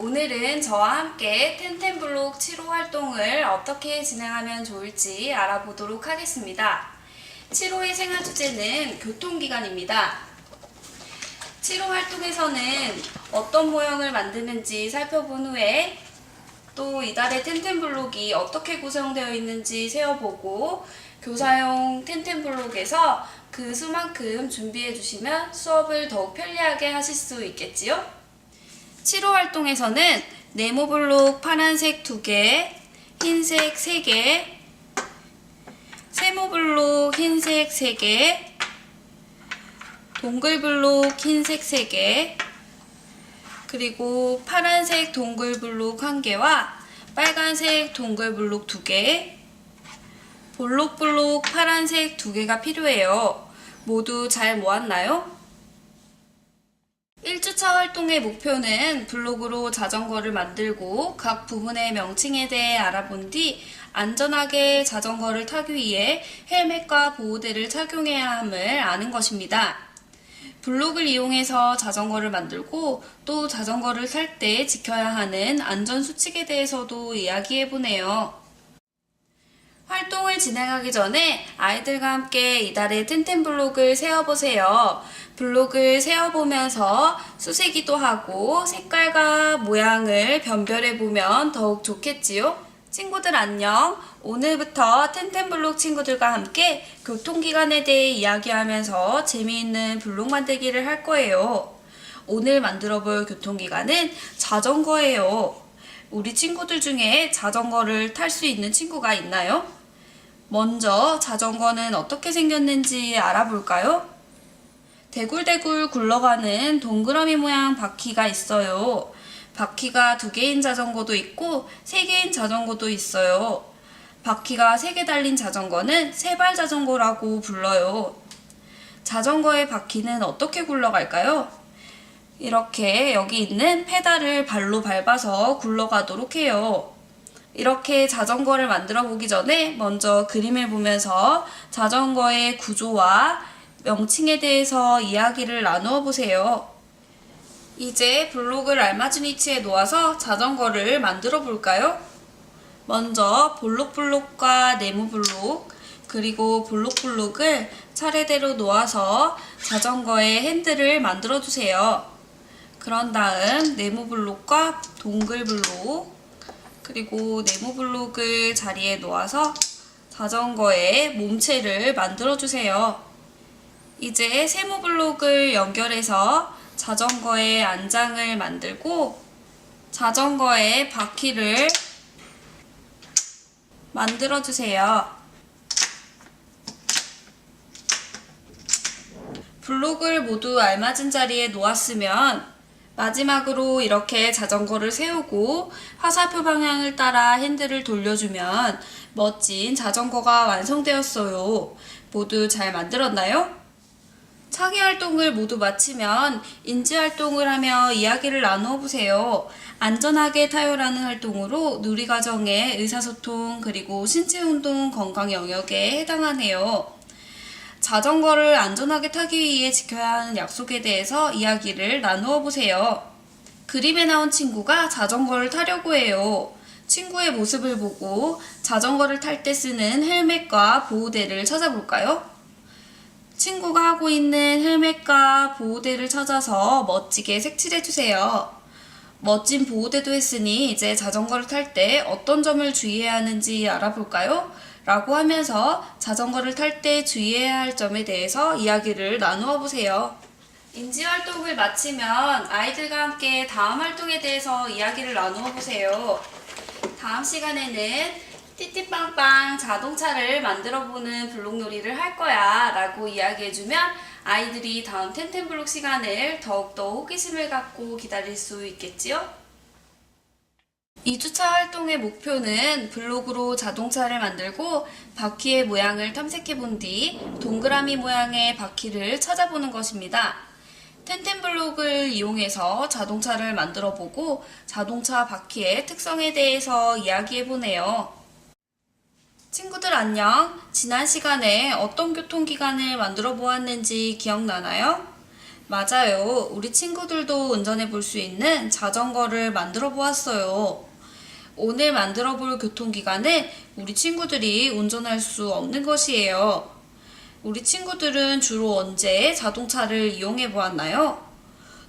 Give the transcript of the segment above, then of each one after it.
오늘은 저와 함께 텐텐블록 7호 활동을 어떻게 진행하면 좋을지 알아보도록 하겠습니다. 7호의 생활 주제는 교통기관입니다. 7호 활동에서는 어떤 모형을 만드는지 살펴본 후에 또 이달의 텐텐블록이 어떻게 구성되어 있는지 세어보고 교사용 텐텐블록에서 그 수만큼 준비해 주시면 수업을 더욱 편리하게 하실 수 있겠지요? 7호 활동에서는 네모블록 파란색 2개, 흰색 3개, 세모블록 흰색 3개, 동글블록 흰색 3개, 그리고 파란색 동글블록 1개와 빨간색 동글블록 2개, 볼록블록 파란색 2개가 필요해요. 모두 잘 모았나요? 1주차 활동의 목표는 블록으로 자전거를 만들고 각 부분의 명칭에 대해 알아본 뒤 안전하게 자전거를 타기 위해 헬멧과 보호대를 착용해야 함을 아는 것입니다. 블록을 이용해서 자전거를 만들고 또 자전거를 탈 때 지켜야 하는 안전수칙에 대해서도 이야기해보네요. 활동을 진행하기 전에 아이들과 함께 이달의 텐텐블록을 세어보세요. 블록을 세어보면서 수세기도 하고 색깔과 모양을 변별해보면 더욱 좋겠지요? 친구들 안녕! 오늘부터 텐텐블록 친구들과 함께 교통기관에 대해 이야기하면서 재미있는 블록 만들기를 할 거예요. 오늘 만들어볼 교통기관은 자전거예요. 우리 친구들 중에 자전거를 탈 수 있는 친구가 있나요? 먼저 자전거는 어떻게 생겼는지 알아볼까요? 대굴대굴 굴러가는 동그라미 모양 바퀴가 있어요. 바퀴가 2개인 자전거도 있고 3개인 자전거도 있어요. 바퀴가 3개 달린 자전거는 세발 자전거라고 불러요. 자전거의 바퀴는 어떻게 굴러갈까요? 이렇게 여기 있는 페달을 발로 밟아서 굴러가도록 해요. 이렇게 자전거를 만들어 보기 전에 먼저 그림을 보면서 자전거의 구조와 명칭에 대해서 이야기를 나누어 보세요. 이제 블록을 알맞은 위치에 놓아서 자전거를 만들어 볼까요? 먼저 볼록블록과 네모블록 그리고 볼록블록을 차례대로 놓아서 자전거의 핸들을 만들어 주세요. 그런 다음 네모블록과 동글블록 그리고 네모블록을 자리에 놓아서 자전거의 몸체를 만들어 주세요. 이제 세모블록을 연결해서 자전거의 안장을 만들고 자전거의 바퀴를 만들어 주세요. 블록을 모두 알맞은 자리에 놓았으면 마지막으로 이렇게 자전거를 세우고 화살표 방향을 따라 핸들을 돌려주면 멋진 자전거가 완성되었어요. 모두 잘 만들었나요? 창의 활동을 모두 마치면 인지 활동을 하며 이야기를 나누어 보세요. 안전하게 타요라는 활동으로 누리과정의 의사소통 그리고 신체운동 건강 영역에 해당하네요. 자전거를 안전하게 타기 위해 지켜야 하는 약속에 대해서 이야기를 나누어 보세요. 그림에 나온 친구가 자전거를 타려고 해요. 친구의 모습을 보고 자전거를 탈 때 쓰는 헬멧과 보호대를 찾아볼까요? 친구가 하고 있는 헬멧과 보호대를 찾아서 멋지게 색칠해주세요. 멋진 보호대도 했으니 이제 자전거를 탈 때 어떤 점을 주의해야 하는지 알아볼까요? 라고 하면서 자전거를 탈 때 주의해야 할 점에 대해서 이야기를 나누어 보세요. 인지 활동을 마치면 아이들과 함께 다음 활동에 대해서 이야기를 나누어 보세요. 다음 시간에는 띠띠빵빵 자동차를 만들어보는 블록놀이를 할 거야 라고 이야기해주면 아이들이 다음 텐텐블록 시간을 더욱더 호기심을 갖고 기다릴 수 있겠지요? 2주차 활동의 목표는 블록으로 자동차를 만들고 바퀴의 모양을 탐색해 본 뒤 동그라미 모양의 바퀴를 찾아보는 것입니다. 텐텐블록을 이용해서 자동차를 만들어 보고 자동차 바퀴의 특성에 대해서 이야기해 보네요. 친구들 안녕! 지난 시간에 어떤 교통기관을 만들어 보았는지 기억나나요? 맞아요. 우리 친구들도 운전해 볼 수 있는 자전거를 만들어 보았어요. 오늘 만들어 볼 교통기관은 우리 친구들이 운전할 수 없는 것이에요. 우리 친구들은 주로 언제 자동차를 이용해 보았나요?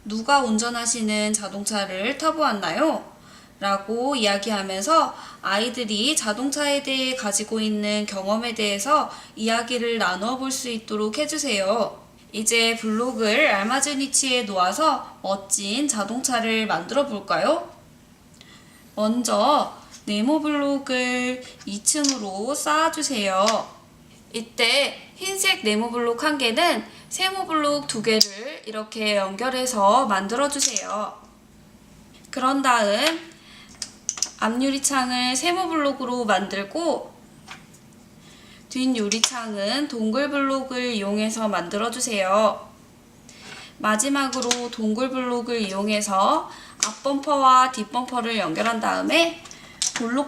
누가 운전하시는 자동차를 타보았나요? 라고 이야기하면서 아이들이 자동차에 대해 가지고 있는 경험에 대해서 이야기를 나누어 볼 수 있도록 해주세요. 이제 블록을 알맞은 위치에 놓아서 멋진 자동차를 만들어 볼까요? 먼저 네모 블록을 2층으로 쌓아주세요. 이때 흰색 네모 블록 1개는 세모 블록 2개를 이렇게 연결해서 만들어주세요. 그런 다음 앞유리창을 세모 블록으로 만들고 뒷유리창은 동글 블록을 이용해서 만들어주세요. 마지막으로 동글 블록을 이용해서 앞범퍼와 뒷범퍼를 연결한 다음에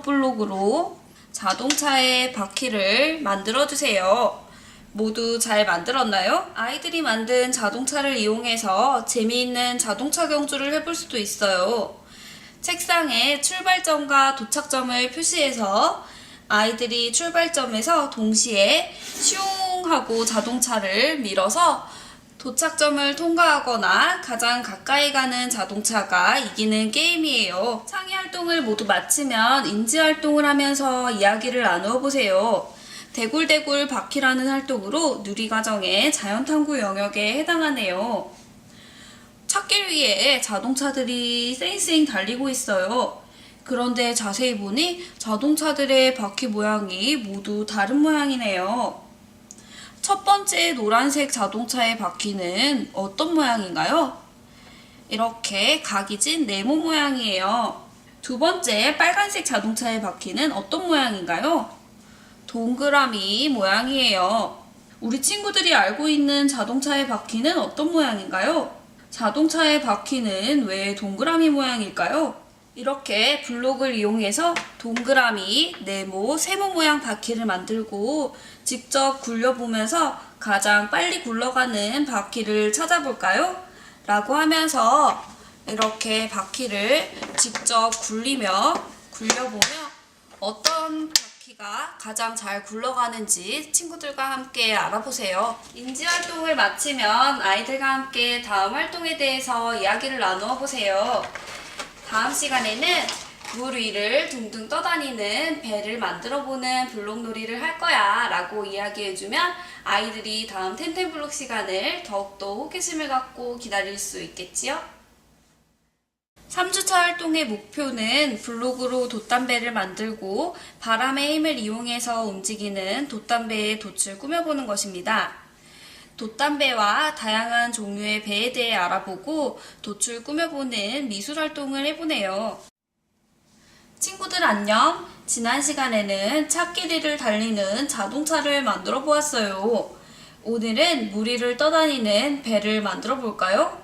블록으로 자동차의 바퀴를 만들어주세요. 모두 잘 만들었나요? 아이들이 만든 자동차를 이용해서 재미있는 자동차 경주를 해볼 수도 있어요. 책상에 출발점과 도착점을 표시해서 아이들이 출발점에서 동시에 슝 하고 자동차를 밀어서 도착점을 통과하거나 가장 가까이 가는 자동차가 이기는 게임이에요. 창의 활동을 모두 마치면 인지 활동을 하면서 이야기를 나누어 보세요. 대굴대굴 바퀴라는 활동으로 누리과정의 자연탐구 영역에 해당하네요. 찻길 위에 자동차들이 쌩쌩 달리고 있어요. 그런데 자세히 보니 자동차들의 바퀴 모양이 모두 다른 모양이네요. 첫 번째 노란색 자동차의 바퀴는 어떤 모양인가요? 이렇게 각이 진 네모 모양이에요. 두 번째 빨간색 자동차의 바퀴는 어떤 모양인가요? 동그라미 모양이에요. 우리 친구들이 알고 있는 자동차의 바퀴는 어떤 모양인가요? 자동차의 바퀴는 왜 동그라미 모양일까요? 이렇게 블록을 이용해서 동그라미, 네모, 세모 모양 바퀴를 만들고 직접 굴려보면서 가장 빨리 굴러가는 바퀴를 찾아볼까요? 라고 하면서 이렇게 바퀴를 직접 굴려보며 어떤 바퀴가 가장 잘 굴러가는지 친구들과 함께 알아보세요. 인지활동을 마치면 아이들과 함께 다음 활동에 대해서 이야기를 나누어 보세요. 다음 시간에는 물 위를 둥둥 떠다니는 배를 만들어보는 블록놀이를 할 거야 라고 이야기해주면 아이들이 다음 텐텐블록 시간을 더욱더 호기심을 갖고 기다릴 수 있겠지요? 3주차 활동의 목표는 블록으로 돛담배를 만들고 바람의 힘을 이용해서 움직이는 돛담배의 돛을 꾸며보는 것입니다. 돛담배와 다양한 종류의 배에 대해 알아보고 돛을 꾸며보는 미술활동을 해보네요. 친구들 안녕! 지난 시간에는 찻길 위를 달리는 자동차를 만들어 보았어요. 오늘은 물 위를 떠다니는 배를 만들어 볼까요?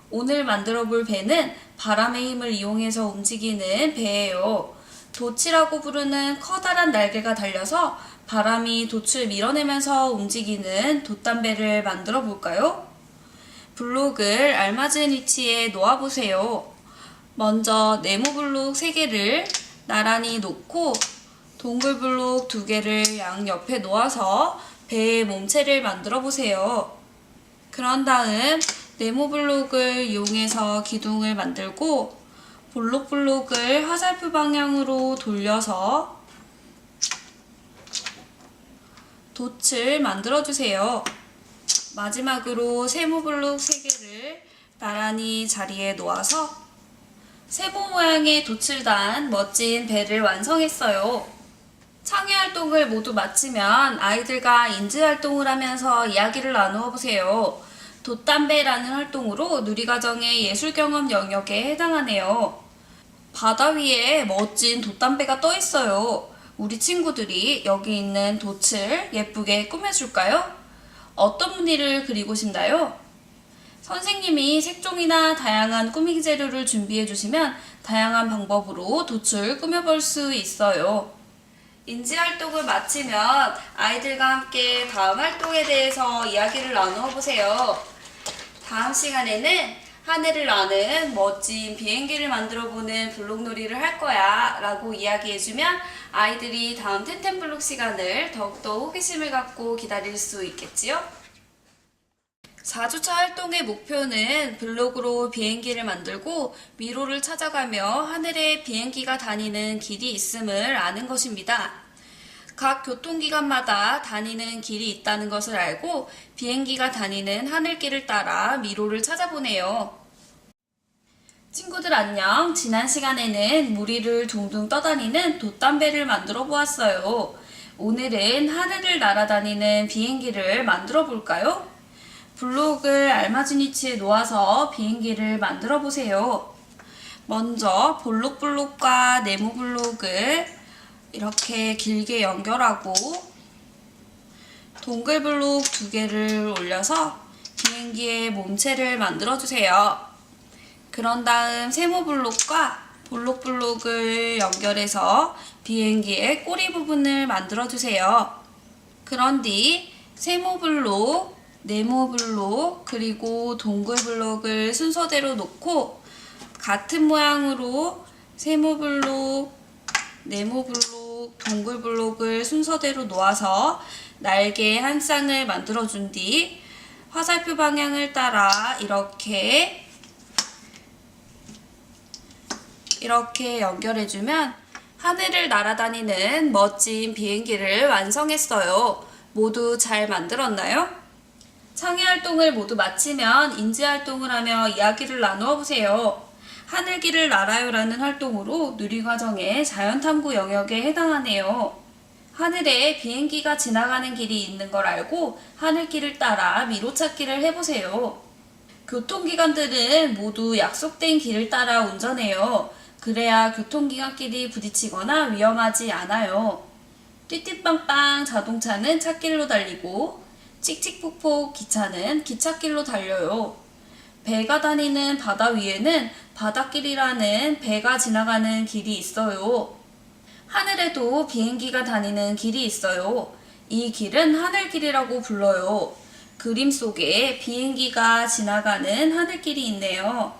오늘 만들어 볼 배는 바람의 힘을 이용해서 움직이는 배예요. 돛이라고 부르는 커다란 날개가 달려서 바람이 돛을 밀어내면서 움직이는 돛담배를 만들어 볼까요? 블록을 알맞은 위치에 놓아보세요. 먼저 네모 블록 3개를 나란히 놓고 동글 블록 2개를 양옆에 놓아서 배의 몸체를 만들어 보세요. 그런 다음 네모 블록을 이용해서 기둥을 만들고 블록을 화살표 방향으로 돌려서 돛을 만들어주세요. 마지막으로 세모 블록 3개를 나란히 자리에 놓아서 세모 모양의 돛을 단 멋진 배를 완성했어요. 창의 활동을 모두 마치면 아이들과 인지 활동을 하면서 이야기를 나누어 보세요. 돛담배라는 활동으로 누리과정의 예술경험 영역에 해당하네요. 바다 위에 멋진 돛담배가 떠 있어요. 우리 친구들이 여기 있는 돛을 예쁘게 꾸며줄까요? 어떤 무늬를 그리고 싶나요? 선생님이 색종이나 다양한 꾸미기 재료를 준비해 주시면 다양한 방법으로 돛을 꾸며볼 수 있어요. 인지 활동을 마치면 아이들과 함께 다음 활동에 대해서 이야기를 나누어 보세요. 다음 시간에는 하늘을 나는 멋진 비행기를 만들어보는 블록놀이를 할 거야 라고 이야기해주면 아이들이 다음 텐텐블록 시간을 더욱더 호기심을 갖고 기다릴 수 있겠지요? 4주차 활동의 목표는 블록으로 비행기를 만들고 미로를 찾아가며 하늘에 비행기가 다니는 길이 있음을 아는 것입니다. 각 교통기관마다 다니는 길이 있다는 것을 알고 비행기가 다니는 하늘길을 따라 미로를 찾아보네요. 친구들 안녕. 지난 시간에는 무리를 둥둥 떠다니는 돛담배를 만들어 보았어요. 오늘은 하늘을 날아다니는 비행기를 만들어 볼까요? 블록을 알맞은 위치에 놓아서 비행기를 만들어 보세요. 먼저 볼록블록과 네모블록을 이렇게 길게 연결하고 동글블록 2개를 올려서 비행기의 몸체를 만들어 주세요. 그런 다음 세모블록과 볼록블록을 연결해서 비행기의 꼬리 부분을 만들어 주세요. 그런 뒤 세모블록, 네모블록, 그리고 동글블록을 순서대로 놓고 같은 모양으로 세모블록, 네모블록, 동글블록을 순서대로 놓아서 날개 한 쌍을 만들어 준 뒤 화살표 방향을 따라 이렇게 연결해주면 하늘을 날아다니는 멋진 비행기를 완성했어요. 모두 잘 만들었나요? 창의활동을 모두 마치면 인지활동을 하며 이야기를 나누어 보세요. 하늘길을 날아요 라는 활동으로 누리과정의 자연탐구 영역에 해당하네요. 하늘에 비행기가 지나가는 길이 있는 걸 알고 하늘길을 따라 미로찾기를 해보세요. 교통기관들은 모두 약속된 길을 따라 운전해요. 그래야 교통기관끼리 부딪히거나 위험하지 않아요. 띠띠빵빵 자동차는 찻길로 달리고 칙칙폭폭 기차는 기찻길로 달려요. 배가 다니는 바다 위에는 바닷길이라는 배가 지나가는 길이 있어요. 하늘에도 비행기가 다니는 길이 있어요. 이 길은 하늘길이라고 불러요. 그림 속에 비행기가 지나가는 하늘길이 있네요.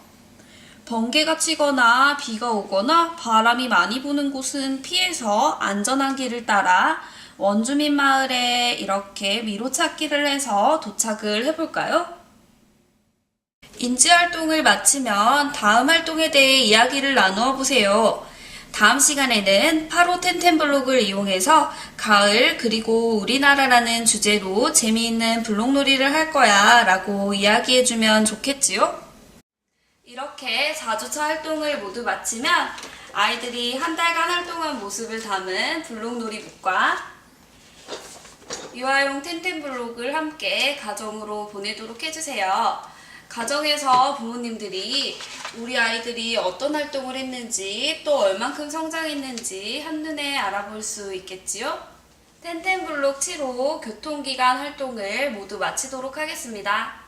번개가 치거나 비가 오거나 바람이 많이 부는 곳은 피해서 안전한 길을 따라 원주민 마을에 이렇게 미로찾기를 해서 도착을 해볼까요? 인지활동을 마치면 다음 활동에 대해 이야기를 나누어 보세요. 다음 시간에는 8호 텐텐블록을 이용해서 가을 그리고 우리나라라는 주제로 재미있는 블록놀이를 할 거야 라고 이야기해주면 좋겠지요? 이렇게 4주차 활동을 모두 마치면 아이들이 한 달간 활동한 모습을 담은 블록놀이북과 유아용 텐텐블록을 함께 가정으로 보내도록 해주세요. 가정에서 부모님들이 우리 아이들이 어떤 활동을 했는지 또 얼만큼 성장했는지 한눈에 알아볼 수 있겠지요? 텐텐블록 7호 교통기관 활동을 모두 마치도록 하겠습니다.